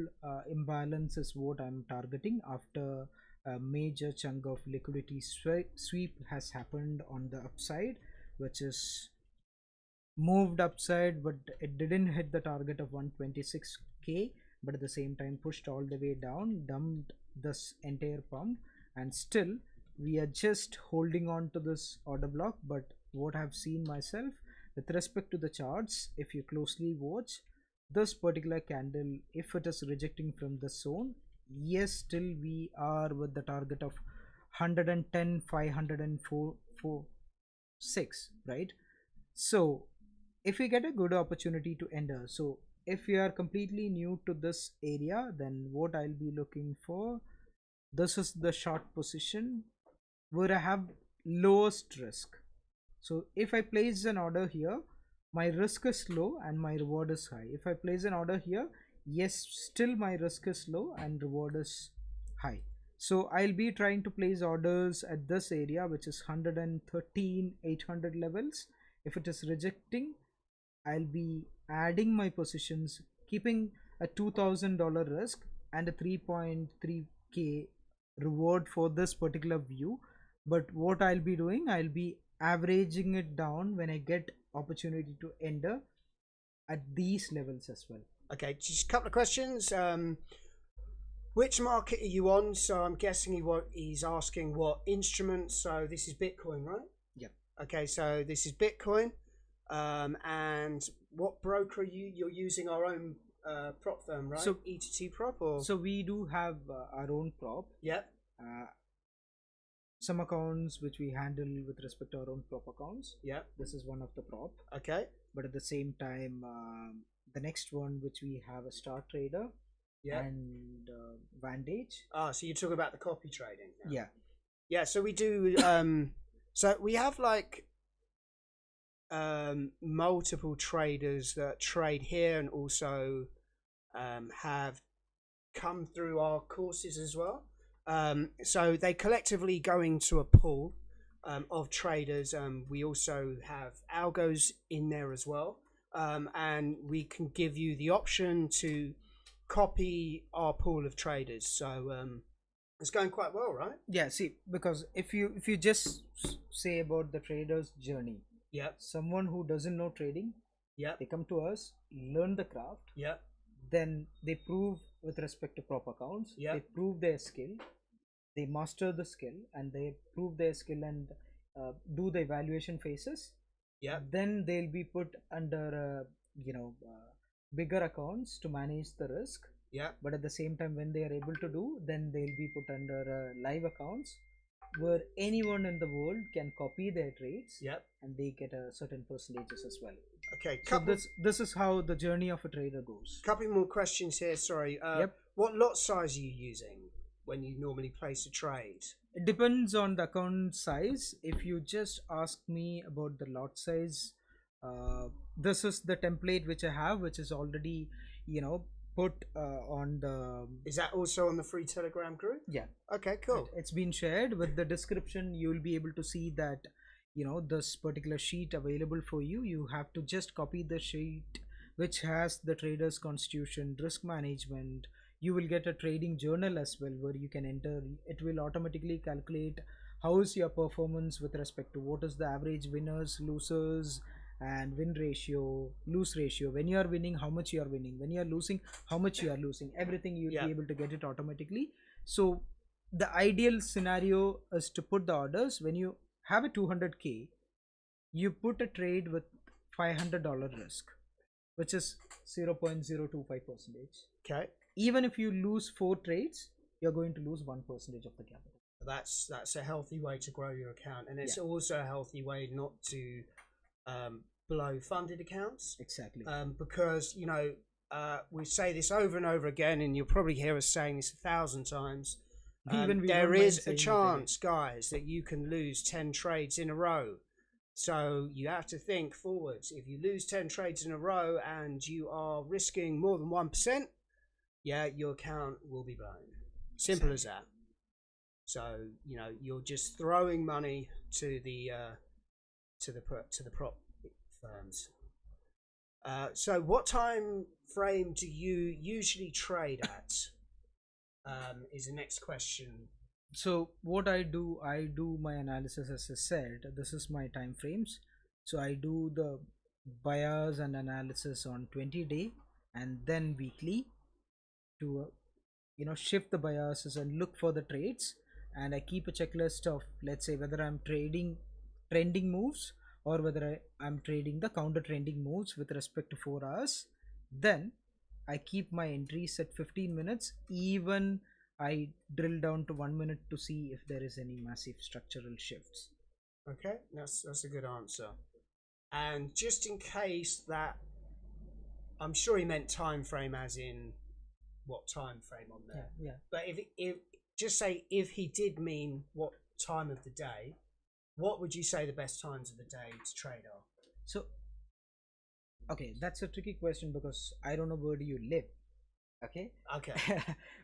imbalance is what I'm targeting after a major chunk of liquidity sweep has happened on the upside, which is moved upside, but it didn't hit the target of 126k, but at the same time pushed all the way down, dumped this entire pump, and still we are just holding on to this order block. But what I've seen myself with respect to the charts, if you closely watch this particular candle, if it is rejecting from the zone, yes, still we are with the target of 110 504 6, right? So if we get a good opportunity to enter, so if you are completely new to this area, then what I'll be looking for, this is the short position where I have lowest risk. So if I place an order here, my risk is low and my reward is high. If I place an order here, yes, still my risk is low and reward is high. So I'll be trying to place orders at this area, which is 113,800 levels. If it is rejecting, I'll be adding my positions, keeping a $2,000 risk and a 3.3k reward for this particular view. But what I'll be doing, I'll be averaging it down when I get opportunity to enter at these levels as well. Okay, just a couple of questions. Which market are you on? So I'm guessing he's asking what instrument. So this is Bitcoin, right? Yep. Okay, so this is Bitcoin. And what broker are you? You're using our own prop firm, right? So E2T prop, or so we do have our own prop. Yep. Some accounts which we handle with respect to our own prop accounts. Yeah. This is one of the prop. Okay. But at the same time, the next one which we have a Star Trader. Yeah. And Vantage. Ah, so you're talking about the copy trading now. Yeah. Yeah. So we do. So we have like multiple traders that trade here and also have come through our courses as well. So they collectively go into a pool of traders. We also have algos in there as well, and we can give you the option to copy our pool of traders. So it's going quite well, right? Yeah. See, because if you just say about the trader's journey, yeah, someone who doesn't know trading, yeah, they come to us, learn the craft, yeah, then they prove with respect to prop accounts, yeah, they prove their skill, they master the skill, and they prove their skill and do the evaluation phases. Yeah. Then they'll be put under bigger accounts to manage the risk. Yeah. But at the same time, when they are able to do, then they'll be put under live accounts where anyone in the world can copy their trades. Yep. And they get a certain percentages as well. Okay. So this is how the journey of a trader goes. Couple more questions here. Sorry. Yep. What lot size are you using when you normally place a trade? It depends on the account size. If you just ask me about the lot size, this is the template which I have, which is already put on the. Is that also on the free Telegram group? Yeah. Okay, cool. It's been shared with the description. You will be able to see that this particular sheet available for you. You have to just copy the sheet which has the trader's constitution, risk management. You will get a trading journal as well where you can enter. It will automatically calculate how is your performance with respect to what is the average winners, losers, and win ratio, lose ratio. When you are winning, how much you are winning. When you are losing, how much you are losing. Everything you'll be able to get it automatically. So the ideal scenario is to put the orders. When you have a 200k, you put a trade with $500 risk, which is 0.025%. Okay. Even if you lose 4 trades, you're going to lose 1% of the capital. That's a healthy way to grow your account, and it's also a healthy way not to blow funded accounts. Exactly. Because we say this over and over again, and you'll probably hear us saying this 1,000 times. There is a chance, guys, that you can lose 10 trades in a row So you have to think forwards. If you lose 10 trades in a row and you are risking more than 1%, yeah, your account will be blown. Simple as that. So, you know, you're just throwing money to the prop firms. So what time frame do you usually trade at? Is the next question. So what I do my analysis, as I said, this is my time frames. So I do the bias and analysis on 20-day and then weekly to shift the biases and look for the trades, and I keep a checklist of, let's say, whether I'm trading trending moves or whether I'm trading the counter trending moves with respect to 4 hours. Then I keep my entries at 15 minutes. Even I drill down to 1 minute to see if there is any massive structural shifts. Okay, that's a good answer. And just in case that, I'm sure he meant time frame as in what time frame on there. Yeah. But if just say if he did mean what time of the day, what would you say the best times of the day to trade are? So, okay, that's a tricky question because I don't know where do you live. Okay.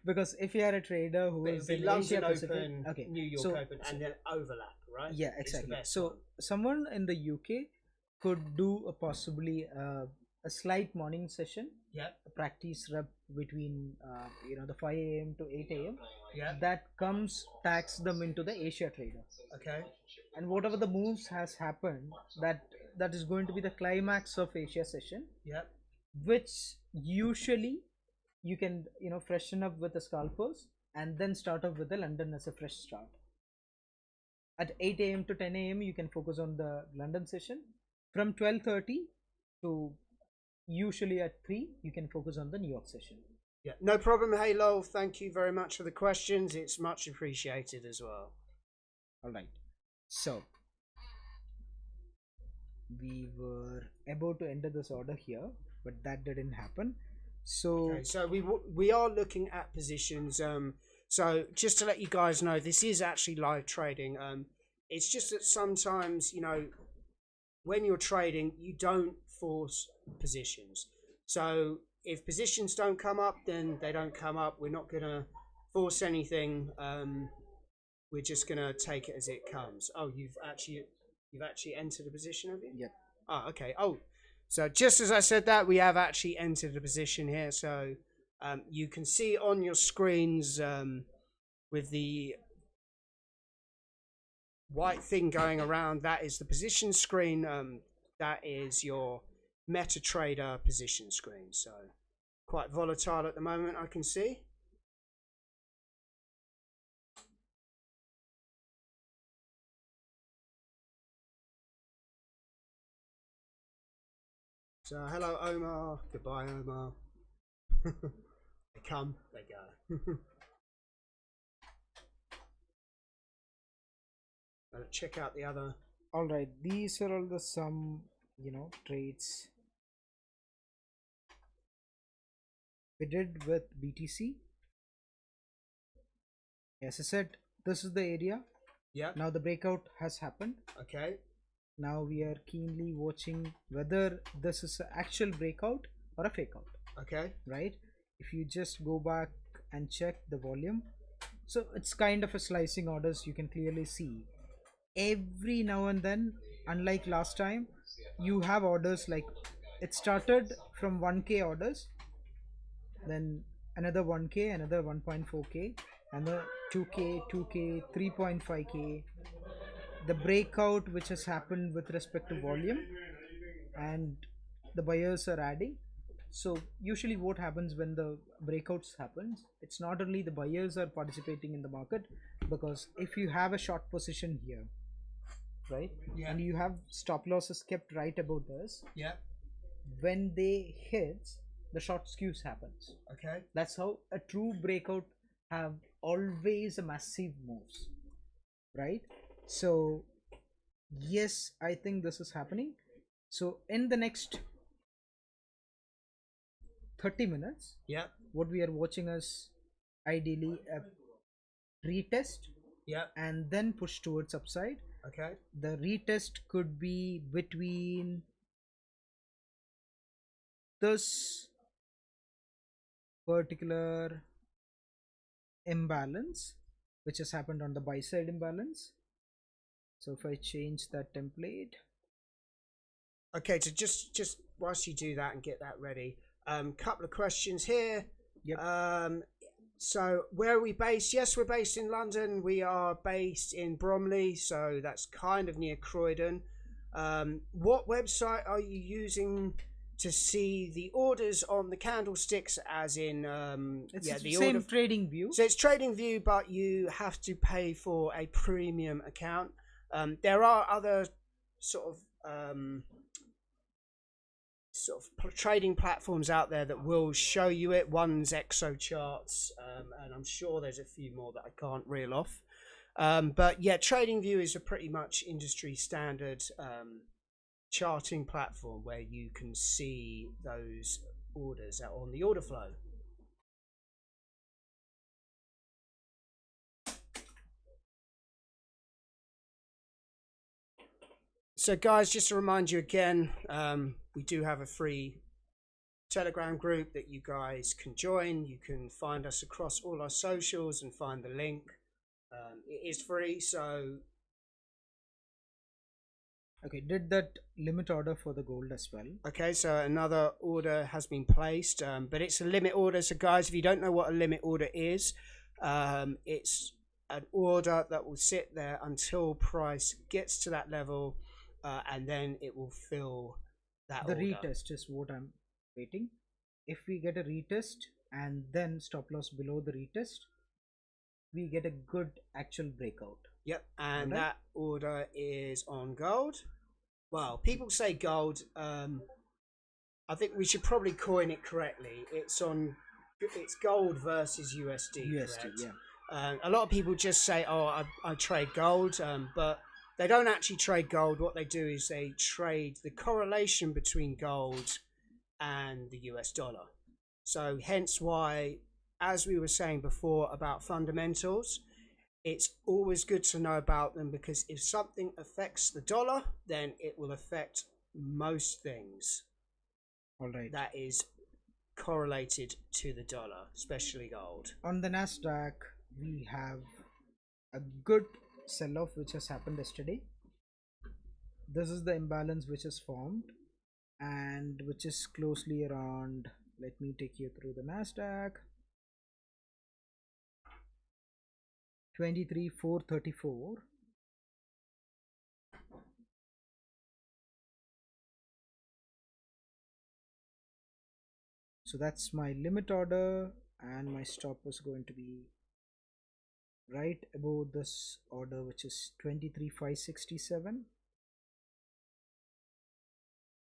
Because if you are a trader who is in London Asia Pacific, Open, okay, New York Open, and then overlap, right? Yeah, exactly. So someone in the UK could do possibly a slight morning session. Yeah. A practice rep between the 5 a.m. to 8 a.m. Yeah. That tags them into the Asia trader. Okay. And whatever the moves has happened, that is going to be the climax of Asia session. Yeah. Which usually you can freshen up with the scalpers and then start off with the London as a fresh start. At 8 a.m. to 10 a.m. you can focus on the London session. From 12:30 to usually at 3 you can focus on the New York session. Yeah, no problem. Hey Lowell, thank you very much for the questions. It's much appreciated as well. All right, so we were about to enter this order here, but that didn't happen. So okay, so we are looking at positions. So just to let you guys know, this is actually live trading. It's just that sometimes, when you're trading, you don't force positions. So if positions don't come up, then they don't come up. We're not going to force anything. We're just going to take it as it comes. Oh, you've actually entered a position, have you? Yep. Oh, okay. Oh, so just as I said that, we have actually entered a position here. So you can see on your screens with the white thing going around, that is the position screen. That is your MetaTrader position screen. So quite volatile at the moment, I can see. So hello Omar, goodbye Omar. They come, they go. Check out the other. All right, these are all the some trades we did with BTC. As I said, this is the area. Yeah. Now the breakout has happened. Okay. Now we are keenly watching whether this is an actual breakout or a fake out. Okay. Right? If you just go back and check the volume, so it's kind of a slicing orders. You can clearly see every now and then, unlike last time, you have orders like it started from 1k orders, then another 1k, another 1.4k, another 2k, 2k, 3.5k. The breakout which has happened with respect to volume, and the buyers are adding. So usually what happens when the breakouts happens, it's not only the buyers are participating in the market, because if you have a short position here, right, yeah, and you have stop losses kept right above this, yeah, when they hit, the short skews happens. Okay. That's how a true breakout have always a massive moves, right? So yes, I think this is happening. So in the next 30 minutes, yeah, what we are watching is ideally a retest, yeah, and then push towards upside. Okay. The retest could be between this particular imbalance, which has happened on the buy side imbalance. So if I change that template. Okay, so just whilst you do that and get that ready, couple of questions here. Yep. So where are we based? Yes, we're based in London. We are based in Bromley, so that's kind of near Croydon. What website are you using to see the orders on the candlesticks? As in, It's yeah, the the same order. trading view. So it's Trading View, but you have to pay for a premium account. There are other sort of trading platforms out there that will show you it. One's Exo Charts, and I'm sure there's a few more that I can't reel off. But yeah, TradingView is a pretty much industry standard charting platform where you can see those orders out on the order flow. So guys, just to remind you again, we do have a free Telegram group that you guys can join. You can find us across all our socials and find the link. It is free, so Okay, did that limit order for the gold as well? okay, so another order has been placed, but it's a limit order. So guys, if you don't know what a limit order is, it's an order that will sit there until price gets to that level, and then it will fill that The order. retest is what I'm waiting. If we get a retest and then stop loss below the retest, we get a good actual breakout. Yep, and Alright. that order is on gold. Well, people say gold. I think we should probably coin it correctly. It's gold versus USD. USD, correct? yeah. A lot of people just say, "Oh, I trade gold," but they don't actually trade gold. What they do is they trade the correlation between gold and the US dollar. So hence why, as we were saying before about fundamentals, it's always good to know about them, because if something affects the dollar, then it will affect most things All right. that is correlated to the dollar, especially gold. On the Nasdaq, we have a good sell-off which has happened yesterday. This is the imbalance which is formed and which is closely around. Let me take you through the Nasdaq. 23,434. So that's my limit order, and my stop is going to be right above this order, which is 23,567,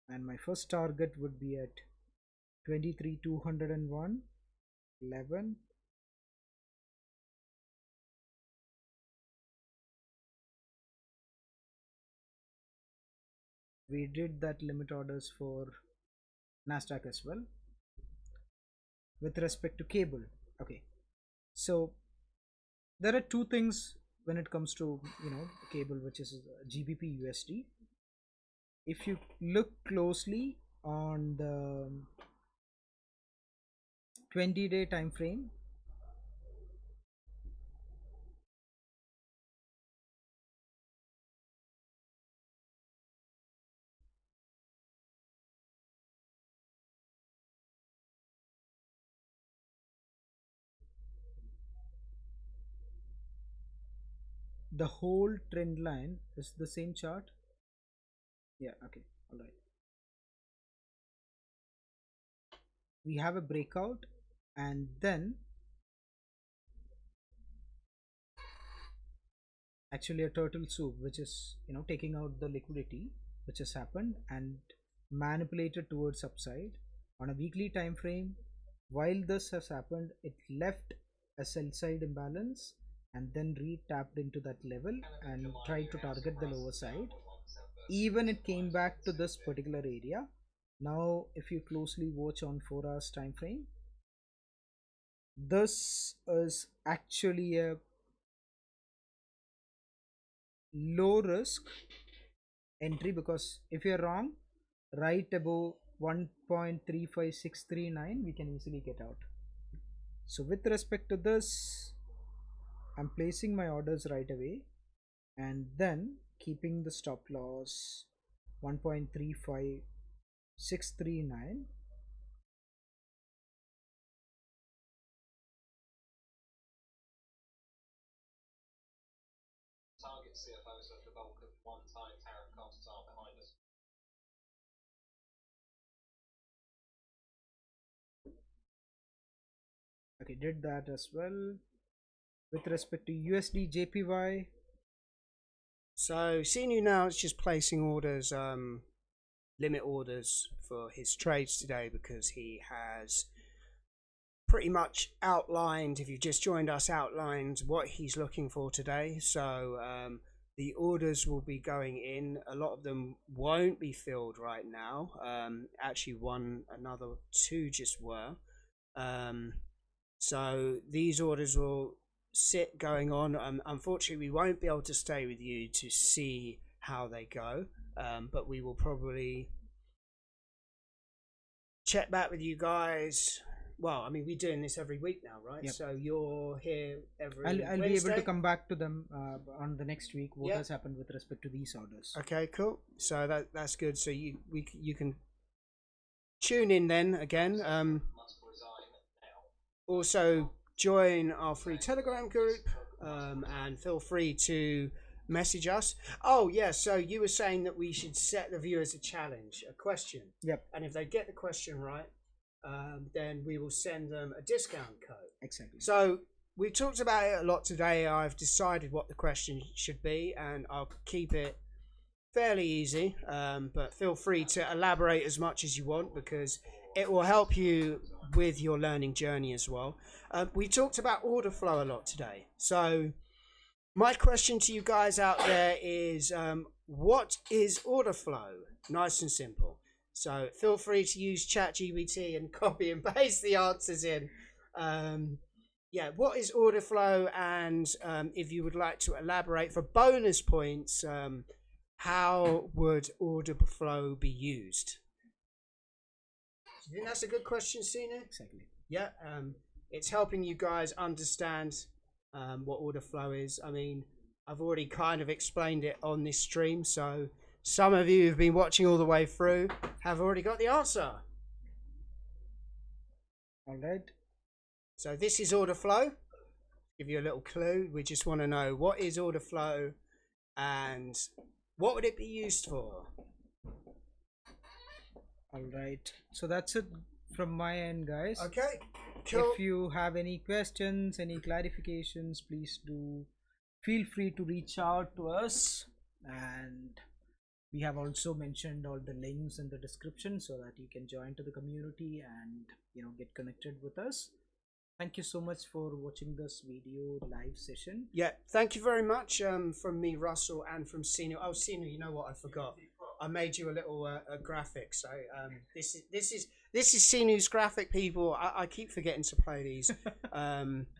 and my first target would be at 23,201, 11. We did that limit orders for Nasdaq as well. With respect to cable, okay, so there are two things when it comes to cable, which is GBP USD. If you look closely on the 20-day time frame, the whole trend line is the same chart. Yeah, okay, all right. We have a breakout and then actually a turtle soup, which is taking out the liquidity which has happened and manipulated towards upside on a weekly time frame. While this has happened, it left a sell side imbalance and then re-tapped into that level and tried to target the lower side. Even it came back to this particular area. Now if you closely watch on 4 hours time frame, this is actually a low risk entry, because if you're wrong right above 1.35639 we can easily get out. So with respect to this, I'm placing my orders right away and then keeping the stop loss 1.35639. Target CFOs of the bulk of one-time tariff costs are behind us. Okay, did that as well. With respect to USD JPY, So Sinu now is just placing orders, limit orders for his trades today, because he has pretty much outlined, if you've just joined us, outlined what he's looking for today. So the orders will be going in. A lot of them won't be filled right now. Actually, another two just were. So these orders will sit going on. Unfortunately, we won't be able to stay with you to see how they go, but we will probably check back with you guys. Well, I mean, we're doing this every week now, right? Yep. So you're here every I'll be Wednesday? able to come back to them on the next week, what Yep. has happened with respect to these orders. Okay, cool. So that's good. So you can tune in then again. Also join our free Telegram group, and feel free to message us. Oh yeah, so you were saying that we should set the viewers a challenge, a question. Yep. And if they get the question right, then we will send them a discount code. Exactly. So we talked about it a lot today. I've decided what the question should be, and I'll keep it fairly easy, but feel free to elaborate as much as you want, because it will help you with your learning journey as well. We talked about order flow a lot today. So my question to you guys out there is, what is order flow? Nice and simple. So feel free to use ChatGPT and copy and paste the answers in. Yeah, what is order flow? And if you would like to elaborate for bonus points, how would order flow be used? Do you think that's a good question, Sina? Exactly. Yeah, it's helping you guys understand what order flow is. I mean, I've already kind of explained it on this stream, so some of you who've been watching all the way through have already got the answer. All right. So this is order flow. Give you a little clue. We just want to know, what is order flow and what would it be used for? All right. So that's it from my end, guys. Okay, cool. If you have any questions, any clarifications, please do feel free to reach out to us, and we have also mentioned all the links in the description so that you can join to the community and get connected with us. Thank you so much for watching this video live session. Yeah, thank you very much from me, Russell, and from Sinu. Oh, Sinu, you know what? I forgot. I made you a little graphic. So this is Sinu's graphic, people. I keep forgetting to play these.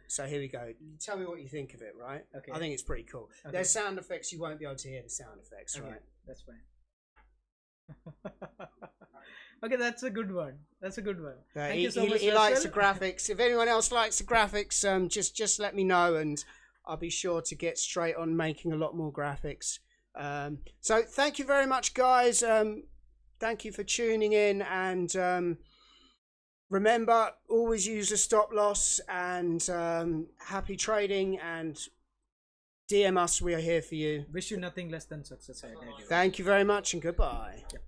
So here we go. Tell me what you think of it, right? Okay. I think it's pretty cool. Okay. There's sound effects. You won't be able to hear the sound effects, Okay, right? that's fine. Okay, that's a good one. That's a good one. Thank you so much, He likes the Russell. graphics. If anyone else likes the graphics, just let me know, and I'll be sure to get straight on making a lot more graphics. So thank you very much, guys. Thank you for tuning in, and remember, always use a stop loss, and happy trading, and DM us. We are here for you. Wish you nothing less than success. I tell you. Thank you very much, and goodbye. Yep.